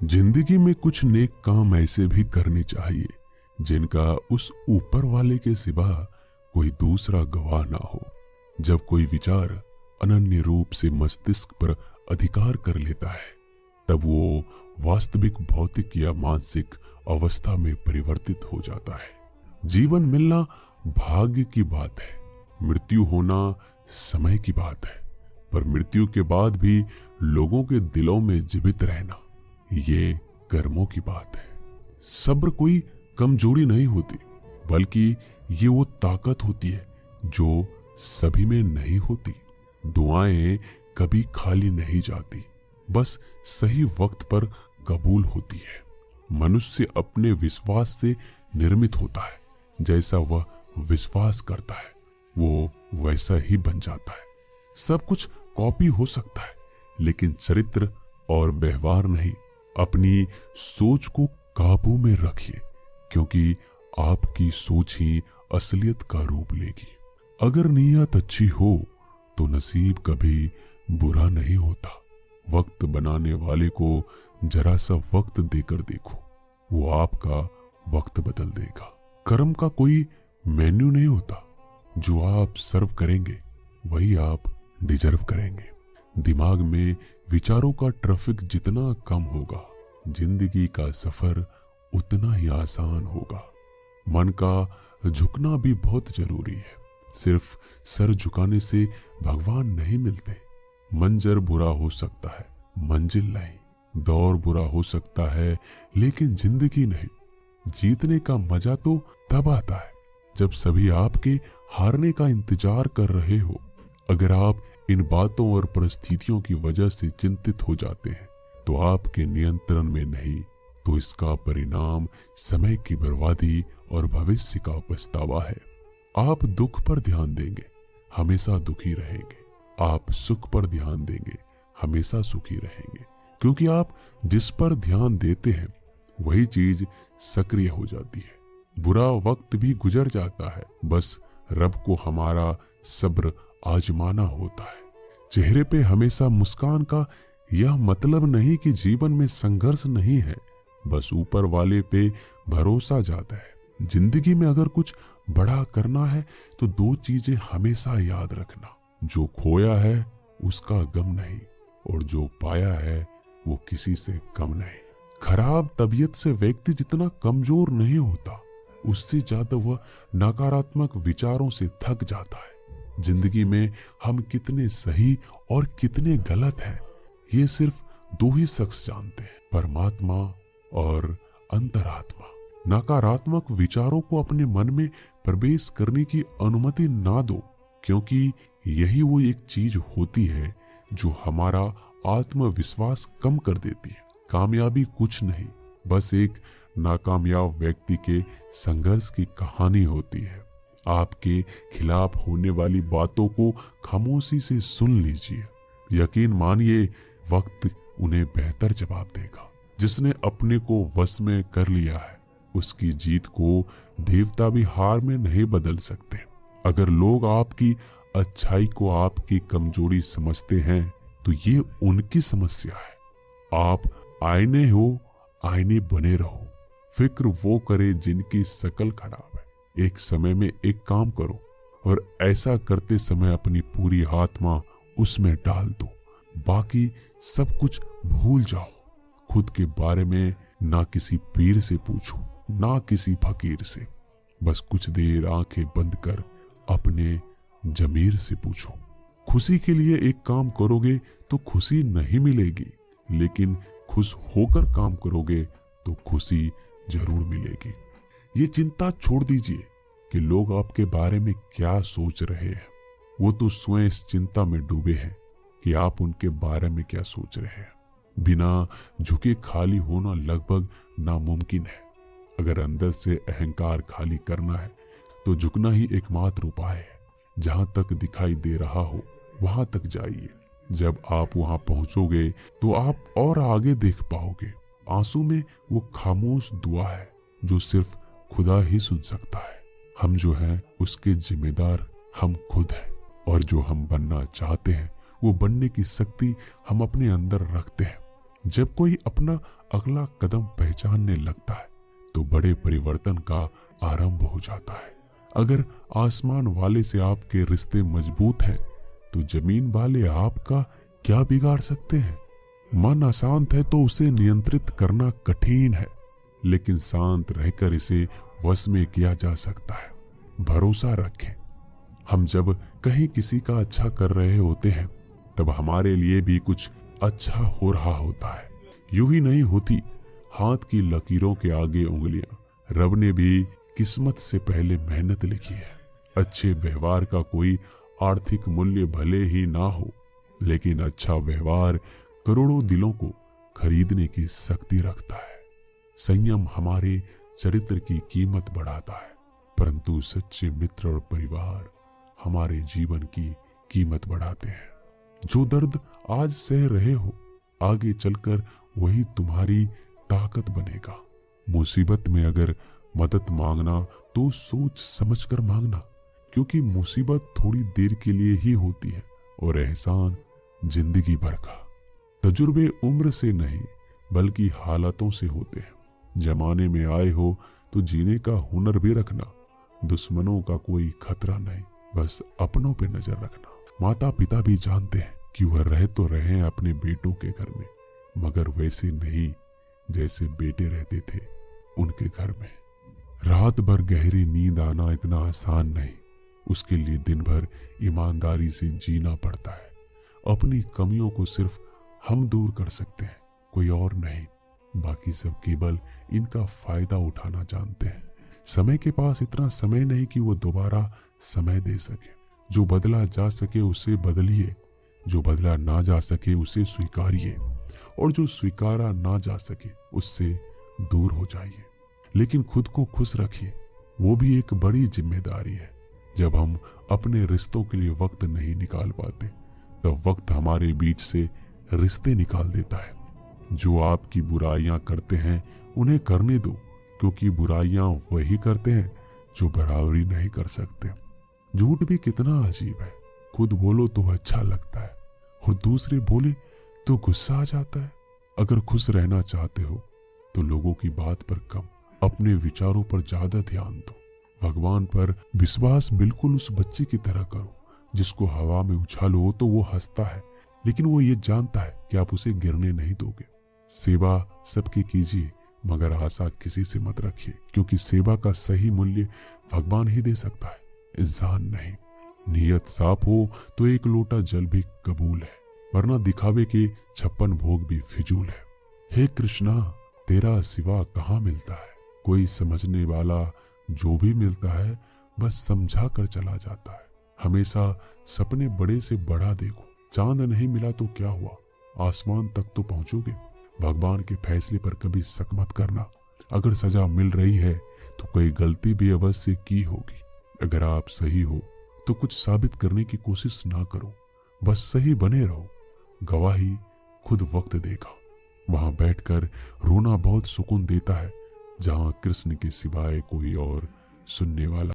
जिंदगी में कुछ नेक काम ऐसे भी करने चाहिए जिनका उस ऊपर वाले के सिवा कोई दूसरा गवाह ना हो। जब कोई विचार अनन्य रूप से मस्तिष्क पर अधिकार कर लेता है तब वो वास्तविक भौतिक या मानसिक अवस्था में परिवर्तित हो जाता है। जीवन मिलना भाग्य की बात है, मृत्यु होना समय की बात है, पर मृत्यु के बाद भी लोगों के दिलों में जीवित रहना ये कर्मों की बात है। सब्र कोई कमजोरी नहीं होती, बल्कि ये वो ताकत होती है जो सभी में नहीं होती। दुआएं कभी खाली नहीं जाती, बस सही वक्त पर कबूल होती है। मनुष्य अपने विश्वास से निर्मित होता है, जैसा वह विश्वास करता है वो वैसा ही बन जाता है। सब कुछ कॉपी हो सकता है, लेकिन चरित्र और व्यवहार नहीं। अपनी सोच को काबू में रखिए, क्योंकि आपकी सोच ही असलियत का रूप लेगी। अगर नीयत अच्छी हो तो नसीब कभी बुरा नहीं होता। वक्त बनाने वाले को जरा सा वक्त देकर देखो, वो आपका वक्त बदल देगा। कर्म का कोई मेन्यू नहीं होता, जो आप सर्व करेंगे वही आप डिजर्व करेंगे। दिमाग में विचारों का ट्रैफिक जितना कम होगा, जिंदगी का सफर उतना ही आसान होगा। मन का झुकना भी बहुत जरूरी है। सिर्फ सर झुकाने से भगवान नहीं मिलते। मंजर बुरा हो सकता है, मंजिल नहीं। दौर बुरा हो सकता है, लेकिन जिंदगी नहीं। जीतने का मजा तो तब आता है जब सभी आपके हारने का इंतजार कर रहे हो। अगर आप इन बातों और परिस्थितियों की वजह से चिंतित हो जाते हैं तो आपके नियंत्रण में नहीं, तो इसका परिणाम समय की बर्बादी और भविष्य का पछतावा है। आप दुख पर ध्यान देंगे, हमेशा दुखी रहेंगे। आप सुख पर ध्यान देंगे, हमेशा सुखी रहेंगे। क्योंकि आप जिस पर ध्यान देते हैं वही चीज सक्रिय हो जाती है। बुरा वक्त भी गुजर जाता है, बस रब को हमारा सब्र आजमाना होता है। चेहरे पे हमेशा मुस्कान का यह मतलब नहीं कि जीवन में संघर्ष नहीं है, बस ऊपर वाले पे भरोसा जाता है। जिंदगी में अगर कुछ बड़ा करना है तो दो चीजें हमेशा याद रखना, जो खोया है उसका गम नहीं, और जो पाया है वो किसी से कम नहीं। खराब तबीयत से व्यक्ति जितना कमजोर नहीं होता, उससे ज्यादा वह नकारात्मक विचारों से थक जाता है। जिंदगी में हम कितने सही और कितने गलत हैं ये सिर्फ दो ही शख्स जानते हैं, परमात्मा और अंतरात्मा। नकारात्मक विचारों को अपने मन में प्रवेश करने की अनुमति ना दो, क्योंकि यही वो एक चीज होती है जो हमारा आत्मविश्वास कम कर देती है। कामयाबी कुछ नहीं, बस एक नाकामयाब व्यक्ति के संघर्ष की कहानी होती है। आपके खिलाफ होने वाली बातों को खामोशी से सुन लीजिए। यकीन मानिए वक्त उन्हें बेहतर जवाब देगा। जिसने अपने को वश में कर लिया है उसकी जीत को देवता भी हार में नहीं बदल सकते। अगर लोग आपकी अच्छाई को आपकी कमजोरी समझते हैं तो ये उनकी समस्या है। आप आईने हो, आईने बने रहो। फिक्र वो करे जिनकी शकल खराब है। एक समय में एक काम करो और ऐसा करते समय अपनी पूरी आत्मा उसमें डाल दो। बाकी सब कुछ भूल जाओ। खुद के बारे में ना किसी पीर से पूछो, ना किसी फकीर से। बस कुछ देर आंखें बंद कर अपने जमीर से पूछो। खुशी के लिए एक काम करोगे तो खुशी नहीं मिलेगी, लेकिन खुश होकर काम करोगे तो खुशी जरूर मिलेगी। ये चिंता छोड़ दीजिए कि लोग आपके बारे में क्या सोच रहे हैं। वो तो स्वयं इस चिंता में डूबे हैं कि आप उनके बारे में क्या सोच रहे हैं। बिना झुके खाली होना लगभग नामुमकिन है। अगर अंदर से अहंकार खाली करना है तो झुकना ही एकमात्र उपाय है। जहां तक दिखाई दे रहा हो वहां तक जाइए। जब आप वहां पहुंचोगे तो आप और आगे देख पाओगे। आंसू में वो खामोश दुआ है जो सिर्फ खुदा ही सुन सकता है। हम जो हैं उसके जिम्मेदार हम खुद हैं, और जो हम बनना चाहते हैं वो बनने की शक्ति हम अपने अंदर रखते हैं। जब कोई अपना अगला कदम पहचानने लगता है तो बड़े परिवर्तन का आरंभ हो जाता है। अगर आसमान वाले से आपके रिश्ते मजबूत हैं तो जमीन वाले आपका क्या बिगाड़ सकते हैं। मन अशांत है तो उसे नियंत्रित करना कठिन है, लेकिन शांत रहकर इसे वश में किया जा सकता है। भरोसा रखें, हम जब कहीं किसी का अच्छा कर रहे होते हैं तब हमारे लिए भी कुछ अच्छा हो रहा होता है। यूं ही नहीं होती हाथ की लकीरों के आगे उंगलियां। रब ने भी किस्मत से पहले मेहनत लिखी है। अच्छे व्यवहार का कोई आर्थिक मूल्य भले ही ना हो, लेकिन अच्छा व्यवहार करोड़ों दिलों को खरीदने की शक्ति रखता है। संयम हमारे चरित्र की कीमत बढ़ाता है, परंतु सच्चे मित्र और परिवार हमारे जीवन की कीमत बढ़ाते हैं। जो दर्द आज सह रहे हो, आगे चलकर वही तुम्हारी ताकत बनेगा। मुसीबत में अगर मदद मांगना तो सोच समझकर मांगना, क्योंकि मुसीबत थोड़ी देर के लिए ही होती है और एहसान जिंदगी भर का। तजुर्बे उम्र से नहीं बल्कि हालातों से होते हैं। जमाने में आए हो तो जीने का हुनर भी रखना। दुश्मनों का कोई खतरा नहीं, बस अपनों पे नजर रखना। माता पिता भी जानते हैं कि वह रह तो रहे हैं अपने बेटों के घर में, मगर वैसे नहीं जैसे बेटे रहते थे उनके घर में। रात भर गहरी नींद आना इतना आसान नहीं, उसके लिए दिन भर ईमानदारी से जीना पड़ता है। अपनी कमियों को सिर्फ हम दूर कर सकते हैं, कोई और नहीं। बाकी सब केवल इनका फायदा उठाना जानते हैं। समय के पास इतना समय नहीं कि वो दोबारा समय दे सके। जो बदला जा सके उसे बदलिए, जो बदला ना जा सके उसे स्वीकारिए, और जो स्वीकारा ना जा सके उससे दूर हो जाइए। लेकिन खुद को खुश रखिए, वो भी एक बड़ी जिम्मेदारी है। जब हम अपने रिश्तों के लिए वक्त नहीं निकाल पाते तब वक्त हमारे बीच से रिश्ते निकाल देता है। जो आपकी बुराइयां करते हैं उन्हें करने दो, क्योंकि बुराइयां वही करते हैं जो बराबरी नहीं कर सकते। झूठ भी कितना अजीब है, खुद बोलो तो अच्छा लगता है और दूसरे बोले तो गुस्सा आ जाता है। अगर खुश रहना चाहते हो तो लोगों की बात पर कम, अपने विचारों पर ज्यादा ध्यान दो। भगवान पर विश्वास बिल्कुल उस बच्चे की तरह करो जिसको हवा में उछालो तो वो हंसता है, लेकिन वो ये जानता है कि आप उसे गिरने नहीं दोगे। सेवा सबकी कीजिए, मगर आशा किसी से मत रखिए, क्योंकि सेवा का सही मूल्य भगवान ही दे सकता है, इंसान नहीं। नियत साफ हो तो एक लोटा जल भी कबूल है, वरना दिखावे के 56 भोग भी फिजूल है। हे कृष्णा, तेरा सिवा कहाँ मिलता है कोई समझने वाला। जो भी मिलता है बस समझा कर चला जाता है। हमेशा सपने बड़े से बड़ा देखो। चांद नहीं मिला तो क्या हुआ, आसमान तक तो पहुंचोगे। भगवान के फैसले पर कभी शक मत करना। अगर सजा मिल रही है तो कोई गलती भी अवश्य की होगी। अगर आप सही हो तो कुछ साबित करने की कोशिश ना करो, बस सही बने रहो। गवाही खुद वक्त देगा। वहां बैठकर रोना बहुत सुकून देता है, जहां कृष्ण के सिवाय कोई और सुनने वाला